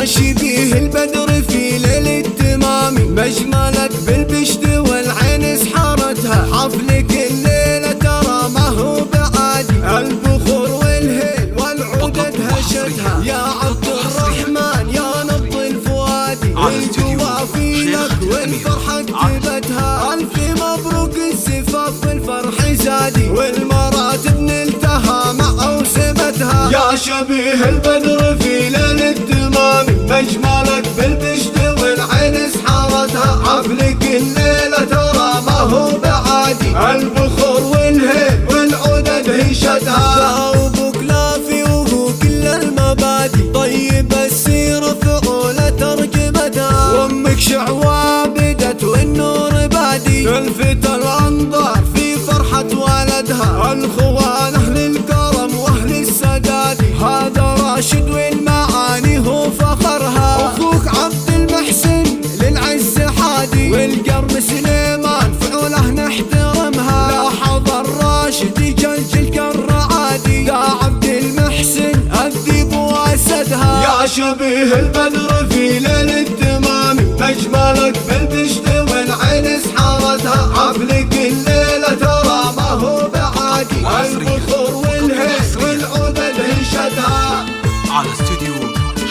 يا شبيه البدر في ليل التمام، مجملك بالبشت والعين سحرتها، حفلك الليلة ترى ما هو بعادي، البخور والهيل والعود دهشتها، يا عبد الرحمن يا نبض الفؤادي، والقوافي لك والفرحة كتبتها، ألف مبروك الزفاف والفرح زادي، والمراتب نلتها مع أوسمتها، يا شبيه البدر في ليل التمام، مجملك بالبشت والعين سحرتها، حفلك الليلة ترى ما هو بعادي، البخور والهيل والعود دهشتها، ثوبك لافي وهو كل المبادئ، طيب السيرة فعولة ترجمتها، وامك شعوى بدت والنور بادي، تلفت الانظار في فرحة ولدها، الخوان اهل الكرم واهل السداد، هذا راشد والمعاني هو فخرها، اخوك عبد المحسن للعز حادي، والقرم سليمان فعوله نحترمها، لاحظ الراشد يجلجل كالرعادي، يا عبد المحسن الذيب واسدها، يا شبيه البدر في ليل التمام، مجملك بالبشت والعين سحرتها، حفلك الليلة ترى ما هو بعادي، البخور والهيل والعود دهشتها. على استوديو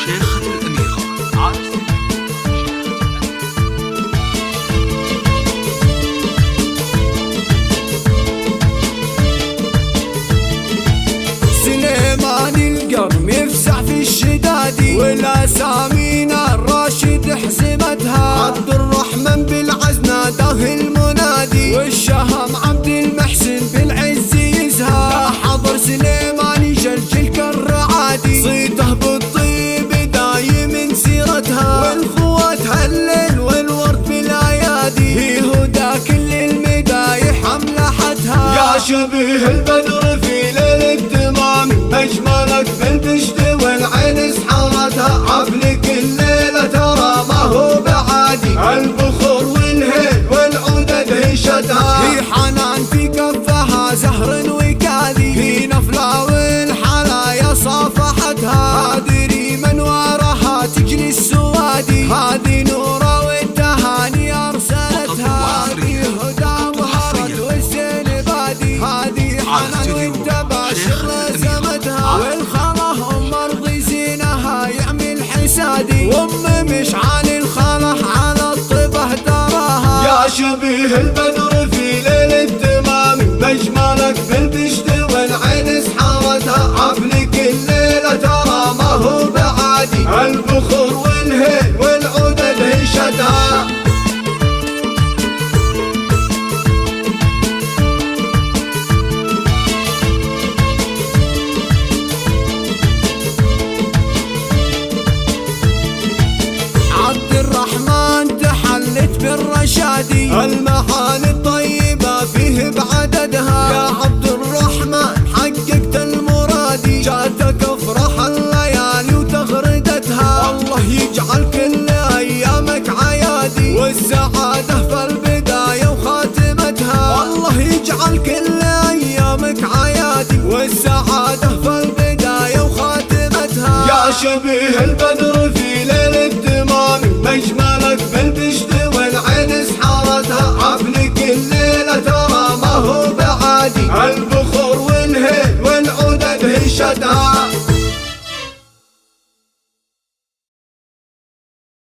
شيخة الأميرة، على سليمان القرم يفزع في الشدادي، والاسامين الراشد حزمتها، عبد الرحمن بالعز ناداه المنادي، والشهم عبد المحسن بالعز يزهى، حضر سليمان يجلجل كالرعادي، صيته بالطيب دايم سيرتها، والخوات هالليل والورد بالايادي، هي هدى كل المدايح املحتها، يا شبيه البدر في ليل التمام، مجملك بالبشت والعين سحرتها، حفلك الليلة ترى ما هو بعادي، البخور والهيل والعود دهشتها، في حنان في كفها زهر وكاذي، في نفلة والحلايا صافحتها، ادري من وراها تجري السوادي، هذه نورة والتهاني ارسلتها، هذه هدى وهرت والزين بادي، هذه حنان والتباشر لزمتها، والخله ام ارضي زينها يعمل حسادي، وام مشعل الخله على الطبه تراها، يا شبيه البدر في ليل التمام، مجملك بالبشت والعين سحرتها، حفلك الليلة ترى ما هو بعادي، البخور والهيل والعود دهشتها. عبد الرحمن تحلت بالرشادي، المعاني الطيبة فيه بعددها، يا عبد الرحمن حققت المرادي، جاتك افرح الليالي وتغردتها، الله يجعل كل ايامك عيادي، والسعادة في البداية وخاتمتها، الله يجعل كل ايامك عيادي، والسعادة في البداية وخاتمتها، يا شبيه البدر